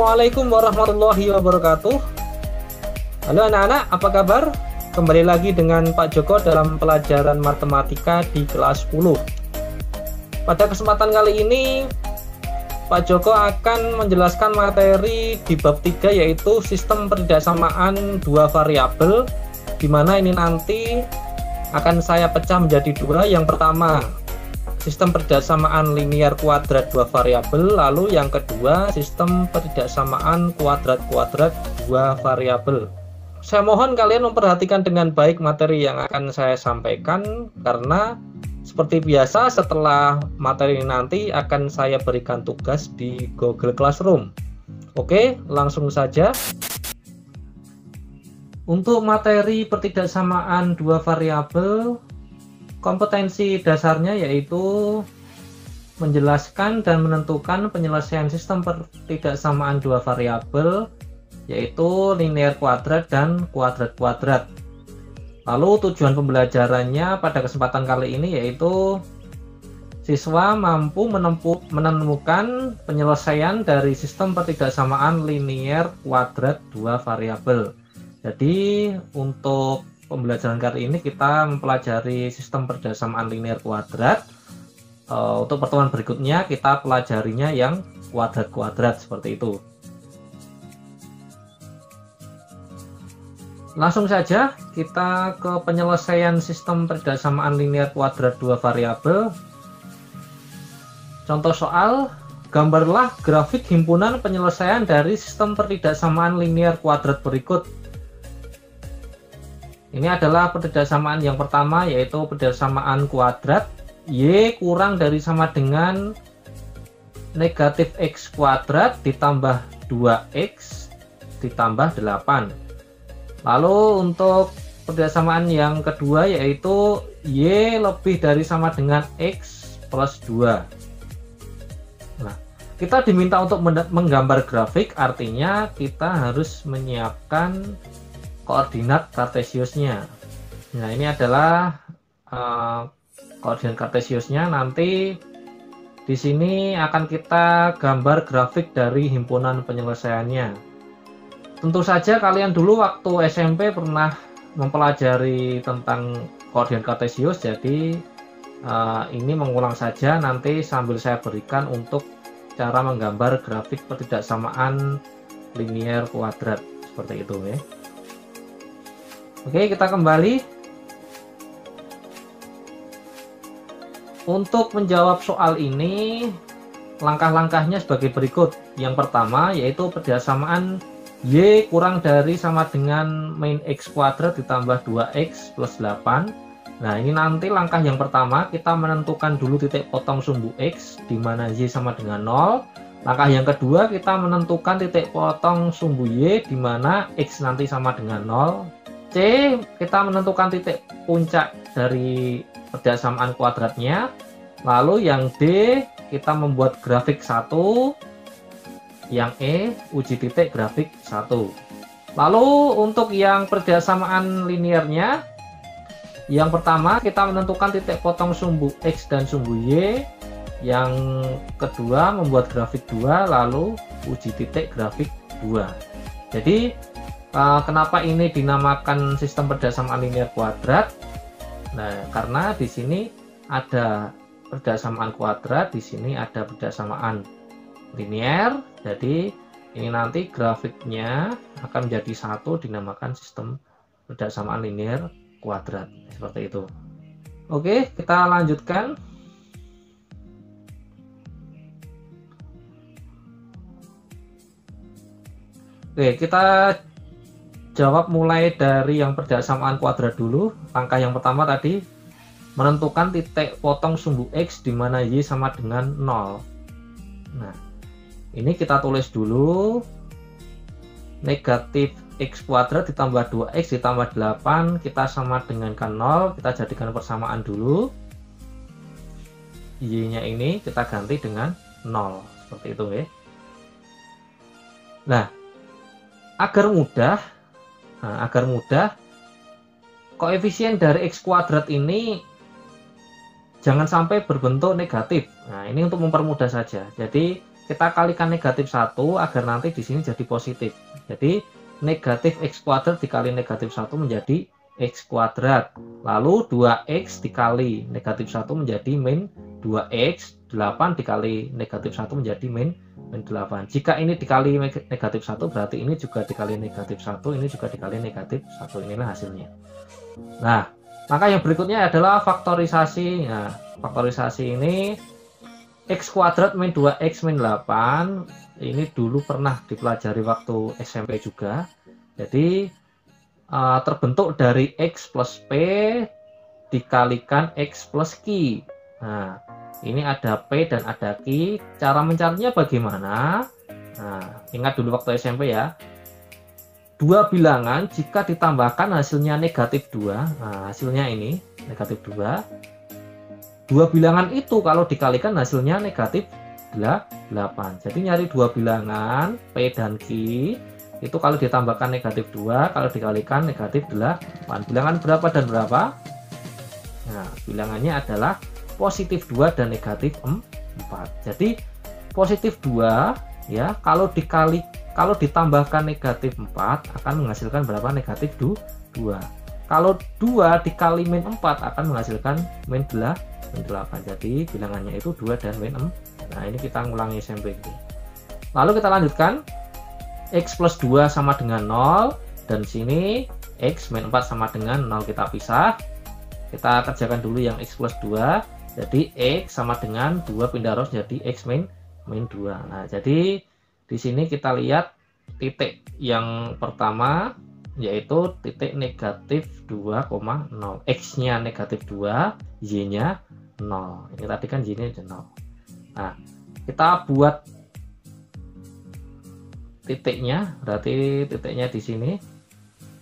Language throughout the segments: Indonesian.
Assalamualaikum warahmatullahi wabarakatuh. Halo anak-anak, apa kabar? Kembali lagi dengan Pak Joko dalam pelajaran matematika di kelas 10. Pada kesempatan kali ini Pak Joko akan menjelaskan materi di bab 3, yaitu sistem pertidaksamaan dua variabel, di mana ini nanti akan saya pecah menjadi dua. Yang pertama, sistem pertidaksamaan linear kuadrat dua variabel, lalu yang kedua sistem pertidaksamaan kuadrat-kuadrat dua variabel. Saya mohon kalian memperhatikan dengan baik materi yang akan saya sampaikan, karena seperti biasa setelah materi ini nanti akan saya berikan tugas di Google Classroom. Oke, langsung saja. Untuk materi pertidaksamaan dua variabel, kompetensi dasarnya yaitu menjelaskan dan menentukan penyelesaian sistem pertidaksamaan dua variabel, yaitu linear kuadrat dan kuadrat-kuadrat. Lalu tujuan pembelajarannya pada kesempatan kali ini yaitu siswa mampu menemukan penyelesaian dari sistem pertidaksamaan linear kuadrat dua variabel. Jadi untuk pembelajaran kali ini kita mempelajari sistem pertidaksamaan linear kuadrat. Untuk pertemuan berikutnya kita pelajarinya yang kuadrat-kuadrat seperti itu. Langsung saja kita ke penyelesaian sistem pertidaksamaan linear kuadrat dua variabel. Contoh soal, gambarlah grafik himpunan penyelesaian dari sistem pertidaksamaan linear kuadrat berikut. Ini adalah pertidaksamaan yang pertama, yaitu pertidaksamaan kuadrat Y kurang dari sama dengan negatif X kuadrat ditambah 2X ditambah 8. Lalu untuk pertidaksamaan yang kedua yaitu Y lebih dari sama dengan X plus 2. Nah, kita diminta untuk menggambar grafik, artinya kita harus menyiapkan koordinat kartesiusnya. Nah, ini adalah koordinat kartesiusnya. Nanti di sini akan kita gambar grafik dari himpunan penyelesaiannya. Tentu saja kalian dulu waktu SMP pernah mempelajari tentang koordinat kartesius, jadi ini mengulang saja nanti sambil saya berikan untuk cara menggambar grafik pertidaksamaan linear kuadrat seperti itu ya. Oke, kita kembali. Untuk menjawab soal ini, langkah-langkahnya sebagai berikut. Yang pertama yaitu pertidaksamaan Y kurang dari sama dengan min X kuadrat ditambah 2X plus 8. Nah, ini nanti langkah yang pertama kita menentukan dulu titik potong sumbu X di mana Y sama dengan 0. Langkah yang kedua kita menentukan titik potong sumbu Y di mana X nanti sama dengan 0. C, kita menentukan titik puncak dari pertidaksamaan kuadratnya. Lalu yang D, kita membuat grafik 1. Yang E, uji titik grafik 1. Lalu untuk yang pertidaksamaan linearnya, yang pertama kita menentukan titik potong sumbu X dan sumbu Y. Yang kedua membuat grafik 2, lalu uji titik grafik 2. Jadi kenapa ini dinamakan sistem pertidaksamaan linear kuadrat? Nah, karena di sini ada pertidaksamaan kuadrat, di sini ada pertidaksamaan linear. Jadi ini nanti grafiknya akan menjadi satu, dinamakan sistem pertidaksamaan linear kuadrat seperti itu. Oke, kita lanjutkan. Oke, kita jawab mulai dari yang pertidaksamaan kuadrat dulu. Langkah yang pertama tadi menentukan titik potong sumbu X di mana Y sama dengan 0. Nah, ini kita tulis dulu negatif X kuadrat ditambah 2X ditambah 8, kita sama dengan 0, kita jadikan persamaan dulu. Y-nya ini kita ganti dengan 0 seperti itu ya. Nah, agar mudah koefisien dari X kuadrat ini jangan sampai berbentuk negatif. Nah, ini untuk mempermudah saja. Jadi kita kalikan negatif 1 agar nanti di sini jadi positif. Jadi negatif x kuadrat dikali negatif 1 menjadi x kuadrat. Lalu 2x dikali negatif 1 menjadi min 2x. 8 dikali negatif 1 menjadi min 8. Jika ini dikali negatif 1 berarti ini juga dikali negatif 1, ini juga dikali negatif 1. Inilah hasilnya. Nah, maka yang berikutnya adalah faktorisasi. Nah, faktorisasi ini x kuadrat min 2x min 8. Ini dulu pernah dipelajari waktu SMP juga. Jadi terbentuk dari x plus p dikalikan x plus q. Nah, ini ada P dan ada Q. Cara mencarinya bagaimana? Nah, ingat dulu waktu SMP ya. Dua bilangan jika ditambahkan hasilnya negatif 2. Nah, hasilnya ini negatif 2. Dua bilangan itu kalau dikalikan hasilnya negatif 8. Jadi nyari dua bilangan P dan Q. Itu kalau ditambahkan negatif 2, kalau dikalikan negatif 8. Bilangan berapa dan berapa? Nah, bilangannya adalah positif 2 dan negatif 4. Jadi positif 2 ya, kalau ditambahkan negatif 4 akan menghasilkan berapa? Negatif 2. Kalau 2 dikali min 4 akan menghasilkan min 8. Jadi bilangannya itu 2 dan min 4. Nah, ini kita ngulangi SMP ini. Lalu kita lanjutkan. X plus 2 sama dengan 0, dan sini X min 4 sama dengan 0, kita pisah. Kita kerjakan dulu yang X plus 2. Jadi X sama dengan 2 pindah rows jadi X min 2. Nah, jadi di sini kita lihat titik yang pertama yaitu titik negatif 2,0. X-nya negatif 2, Y-nya 0. Ini tadi kan Y-nya 0. Nah, kita buat titiknya, berarti titiknya di sini.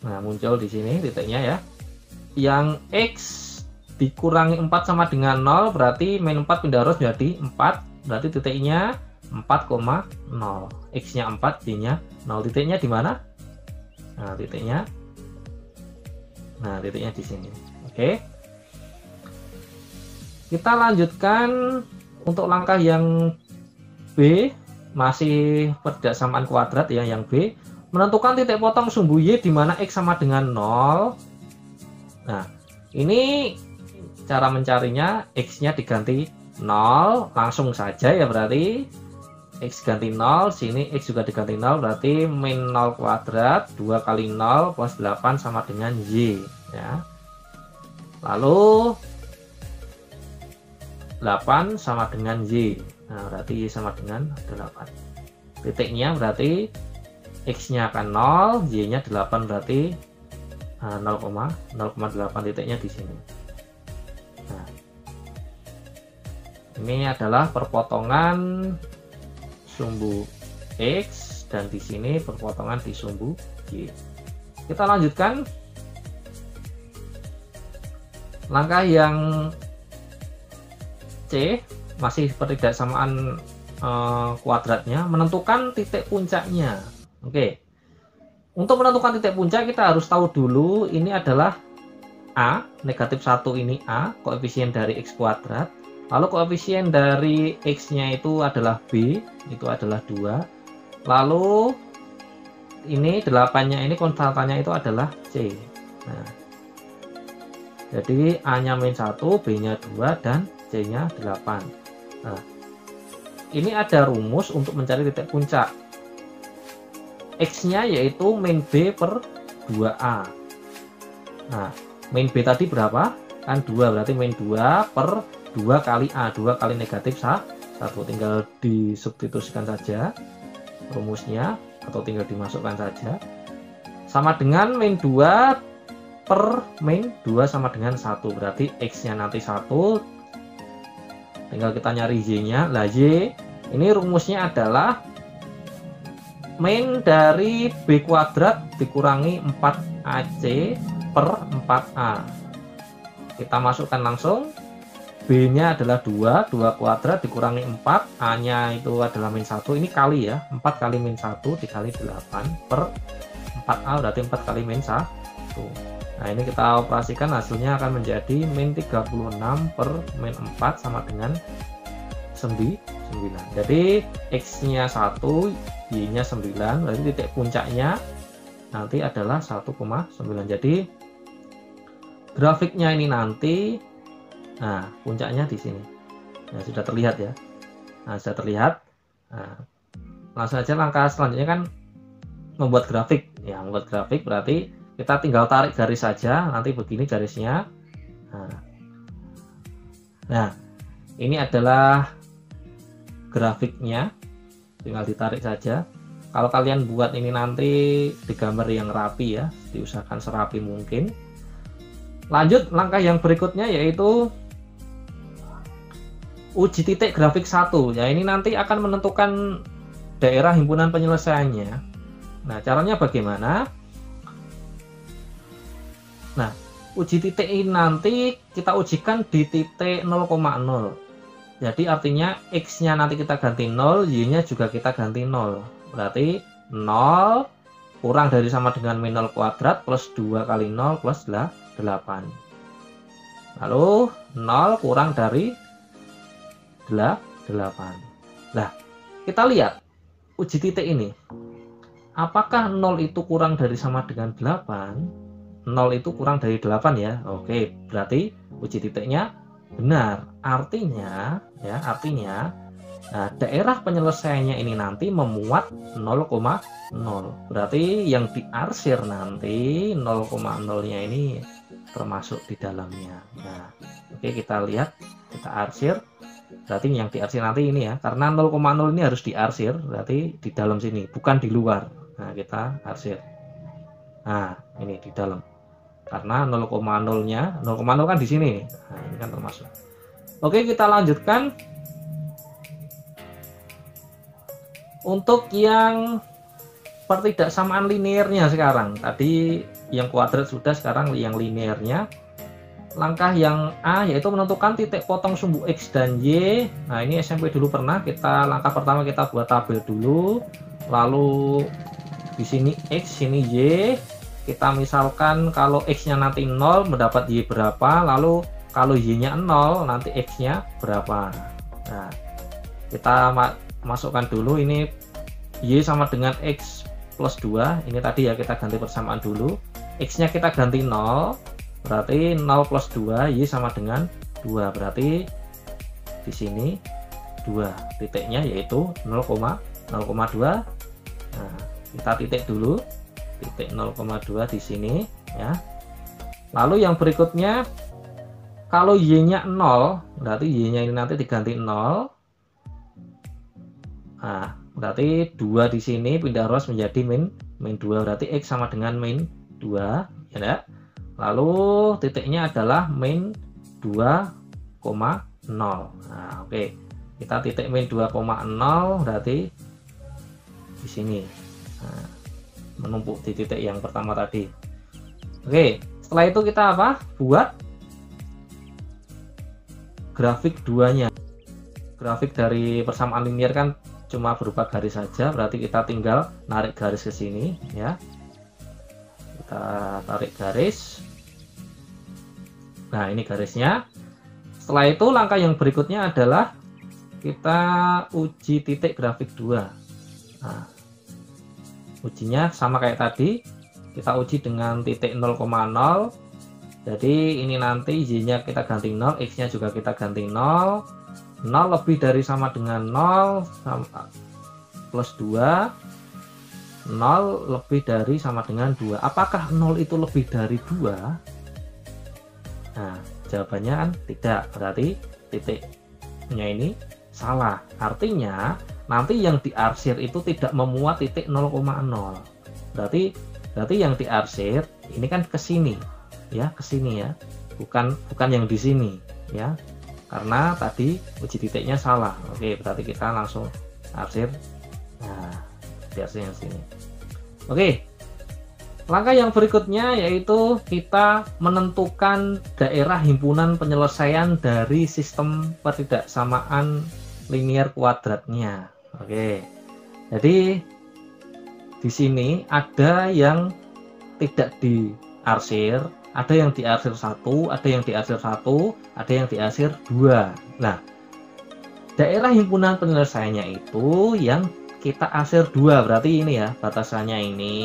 Nah, muncul di sini titiknya ya. Yang X dikurangi 4 sama dengan 0 berarti min 4 pindah rows jadi 4, berarti titiknya 4,0. X-nya 4, Y-nya 0. Titiknya di mana? Nah, titiknya di sini. Oke. Kita lanjutkan untuk langkah yang B, masih persamaan kuadrat ya. Yang B, menentukan titik potong sumbu Y di mana X sama dengan 0. Nah, ini cara mencarinya. X-nya diganti 0 langsung saja ya, berarti X ganti 0, sini X juga diganti 0, berarti min 0 kuadrat 2 kali 0 plus 8 sama dengan Y ya. Lalu 8 sama dengan Y. Nah, berarti Y sama dengan 8. Titiknya berarti X-nya akan 0, Y-nya 8, berarti 0,8. Titiknya di sini. Nah, ini adalah perpotongan sumbu X, dan di sini perpotongan di sumbu Y. Kita lanjutkan langkah yang C, masih persamaan kuadratnya, menentukan titik puncaknya. Oke. Untuk menentukan titik puncak kita harus tahu dulu ini adalah A, negatif 1 ini A, koefisien dari X kuadrat. Lalu koefisien dari X-nya itu adalah B, itu adalah 2. Lalu ini 8-nya ini konstantanya itu adalah C. Nah, jadi A-nya min 1, B-nya 2, dan C-nya 8. Nah, ini ada rumus untuk mencari titik puncak. X-nya yaitu min B per 2A. Nah, min B tadi berapa? Kan 2, berarti min 2 per 2 kali A, 2 kali negatif 1. Tinggal disubstitusikan saja rumusnya, atau tinggal dimasukkan saja. Sama dengan min 2 per min 2 sama dengan 1. Berarti X-nya nanti 1. Tinggal kita nyari Y-nya. Lah, Y ini rumusnya adalah min dari B kuadrat dikurangi 4AC per 4A. Kita masukkan langsung. B-nya adalah 2 kuadrat dikurangi 4, A-nya itu adalah min 1, ini kali ya, 4 kali min 1 dikali 8 per 4A, berarti 4 kali min 1. Nah, ini kita operasikan, hasilnya akan menjadi min 36 per min 4 sama dengan 9. 9. Jadi X-nya 1, Y-nya 9, berarti titik puncaknya nanti adalah 1,9. Jadi grafiknya ini nanti, nah puncaknya di sini. Nah, sudah terlihat ya. Nah, sudah terlihat. Nah, langsung aja langkah selanjutnya kan membuat grafik. Ya, membuat grafik berarti kita tinggal tarik garis saja, nanti begini garisnya. Nah, ini adalah grafiknya, tinggal ditarik saja. Kalau kalian buat ini nanti digambar yang rapi ya, diusahakan serapi mungkin. Lanjut langkah yang berikutnya yaitu uji titik grafik 1. Ya, ini nanti akan menentukan daerah himpunan penyelesaiannya. Nah, caranya bagaimana? Nah, uji titik ini nanti kita ujikan di titik 0,0. Jadi artinya X-nya nanti kita ganti 0, Y-nya juga kita ganti 0. Berarti 0 kurang dari sama dengan min 0 kuadrat plus 2 kali 0 plus 8. Lalu 0 kurang dari 8. Nah, kita lihat uji titik ini. Apakah 0 itu kurang dari sama dengan 8? 0 itu kurang dari 8 ya. Oke, berarti uji titiknya benar. Artinya ya, nah, daerah penyelesaiannya ini nanti memuat 0,0. Berarti yang diarsir nanti 0,0-nya ini termasuk di dalamnya. Nah, oke, kita lihat, kita arsir. Berarti yang diarsir nanti ini ya, karena 0,0 ini harus diarsir, berarti di dalam sini, bukan di luar. Nah, kita arsir. Nah, ini di dalam. Karena 0,0-nya, 0,0 kan di sini. Nah, ini kan termasuk. Oke, kita lanjutkan. Untuk yang pertidaksamaan linearnya sekarang. Tadi yang kuadrat sudah, sekarang yang linearnya. Langkah yang A yaitu menentukan titik potong sumbu X dan Y. Nah, ini SMP dulu pernah. Langkah pertama kita buat tabel dulu. Lalu di sini X, sini Y. Kita misalkan kalau X-nya nanti 0 mendapat Y berapa, lalu kalau Y-nya 0 nanti X-nya berapa. Nah, kita masukkan dulu ini Y sama dengan X plus 2. Ini tadi ya, kita ganti persamaan dulu. X-nya kita ganti 0, berarti 0 plus 2, Y sama dengan 2. Berarti di sini 2 titiknya yaitu 0,2. Nah, kita titik dulu. Titik 0,2 di sini ya. Lalu yang berikutnya kalau Y-nya 0, berarti Y-nya ini nanti diganti 0. Nah, berarti 2 di sini pindah ruas menjadi min 2, berarti X sama dengan min 2 ya enggak? Lalu titiknya adalah min 2,0. Nah, oke. Kita titik min 2,0 berarti di sini. Nah, menumpuk di titik yang pertama tadi. Oke, setelah itu kita apa? Buat grafik 2-nya. Grafik dari persamaan linear kan cuma berupa garis saja, berarti kita tinggal narik garis ke sini ya. Kita tarik garis. Nah, ini garisnya. Setelah itu langkah yang berikutnya adalah kita uji titik grafik 2. Nah, ujinya sama kayak tadi, kita uji dengan titik 0,0. Jadi ini nanti Y-nya kita ganti 0, X-nya juga kita ganti 0. 0 lebih dari sama dengan 0 sama plus 2. 0 lebih dari sama dengan 2. Apakah 0 itu lebih dari 2? Nah, jawabannya kan tidak. Berarti titiknya ini salah. Artinya nanti yang diarsir itu tidak memuat titik 0,0. Berarti yang diarsir ini kan ke sini ya, ke sini ya. Bukan yang di sini ya. Karena tadi uji titiknya salah. Oke, berarti kita langsung arsir. Nah, diarsir yang sini. Oke. Langkah yang berikutnya yaitu kita menentukan daerah himpunan penyelesaian dari sistem pertidaksamaan linear kuadratnya. Oke, jadi di sini ada yang tidak diarsir, ada yang diarsir 1, ada yang diarsir 1, ada yang diarsir 2. Nah, daerah himpunan penyelesaiannya itu yang kita asir 2, berarti ini ya batasannya ini,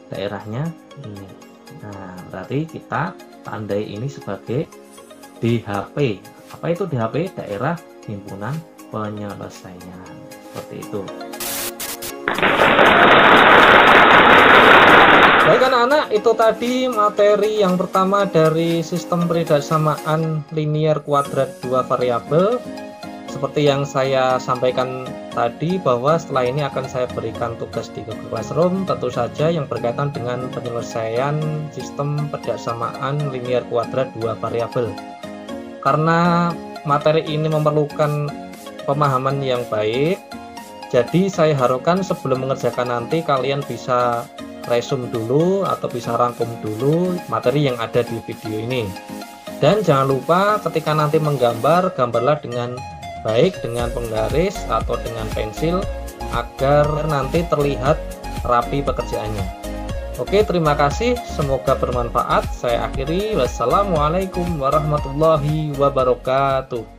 daerahnya ini. Nah, berarti kita tandai ini sebagai DHP. Apa itu DHP? Daerah himpunan penyelesaian. Seperti itu. Baik anak-anak, itu tadi materi yang pertama dari sistem peridaksamaan linear kuadrat 2 variabel. Seperti yang saya sampaikan tadi, bahwa setelah ini akan saya berikan tugas di Google Classroom, tentu saja yang berkaitan dengan penyelesaian sistem peridaksamaan linear kuadrat 2 variabel. Karena materi ini memerlukan pemahaman yang baik, jadi saya harapkan sebelum mengerjakan nanti kalian bisa resume dulu atau bisa rangkum dulu materi yang ada di video ini. Dan jangan lupa ketika nanti menggambar, gambarlah dengan baik dengan penggaris atau dengan pensil agar nanti terlihat rapi pekerjaannya. Oke, terima kasih, semoga bermanfaat. Saya akhiri, wassalamualaikum warahmatullahi wabarakatuh.